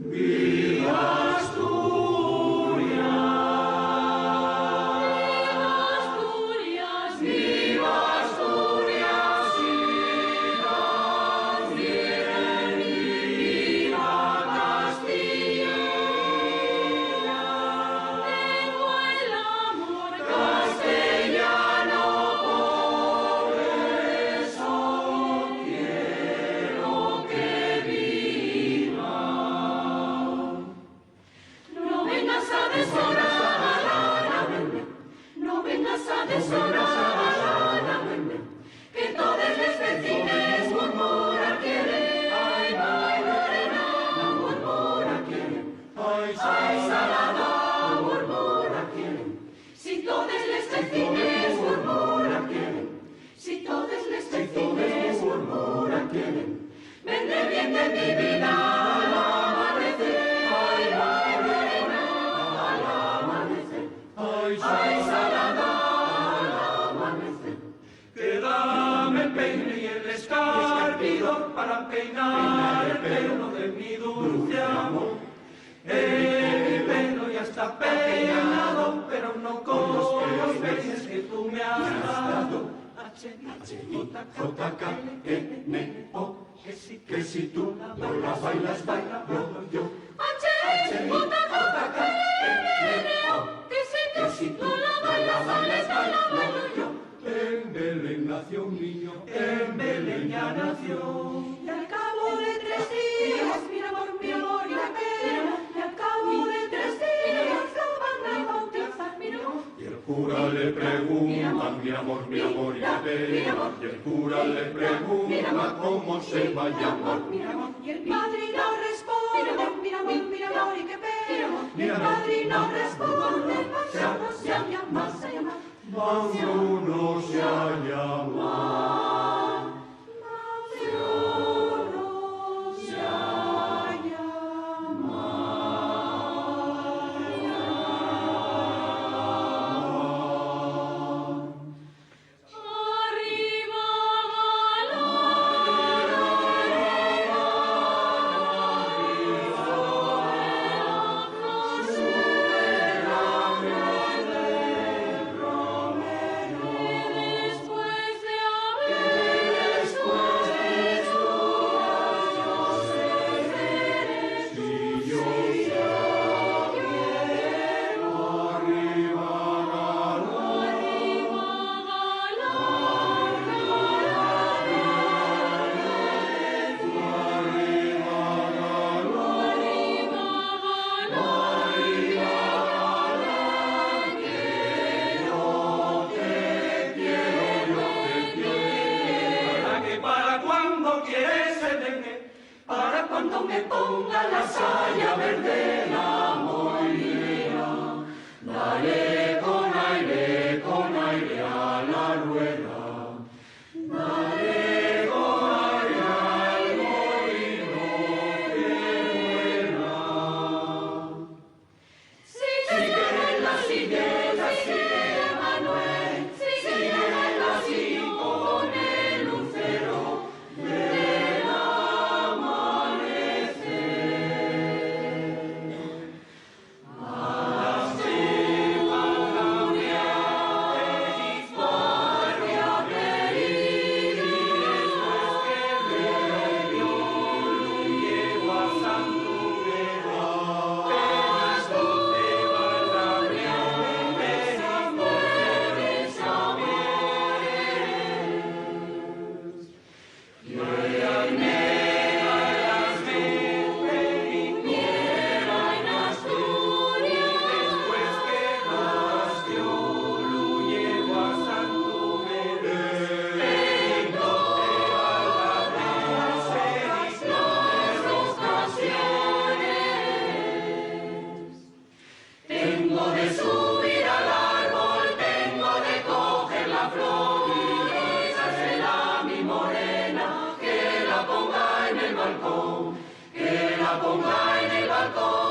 ¡Viva Asturias! ¡Viva Asturias! ¡Y también viva Castilla! Tengo el amor Castellano, por eso quiero que viva. No vengas a deshorar, no vengas a deshorar, que todos los vecinos murmuran quieren, ay, morena, murmura quieren, ¡Ay, ay, salada, murmura quieren. Si todos los vecinos murmuran quieren, si todos los vecinos murmuran quieren, vendré bien de mi vida al amanecer, ay, morena, al amanecer. ¡Ay, Ay, salada, al amanecer. que dame el peine y el escarpidor para peinar el pelo de mi dulce amor! Mi pelo ya está peinado, pero no con los peines que tú me has dado. H-I-J-K-N-O, que si tú no las bailas, bailo yo. H-J-K-N-O, que si tú no la bailas, bailo yo. En Belén nació un niño, en Belén ya nació. Y al cabo de 3 días, mi amor, la pena. Y al cabo de 3 días, lo van a bautizar, mi amor. Y el cura le pregunta, mi amor, y qué pena. Y el cura le pregunta cómo se va a llamar. Y el padrino responde, mi amor, y qué pena. Y el padrino responde, vámonos ya a llamar, Vámonos ya a llamar. vámonos ya a llamar. Arriba, después de Si yo quiero arriba, para cuando quieres serme, para cuando me ponga la saya verde, la morirá. Dale con aire a la rueda. Dale con aire al molino que vuela. Sigue la sigue, Manuel, sigue la sigue con el lucero del amanecer. Tengo de subir al árbol, tengo de coger la flor y dársela a mi morena, que la ponga en el balcón, que la ponga en el balcón.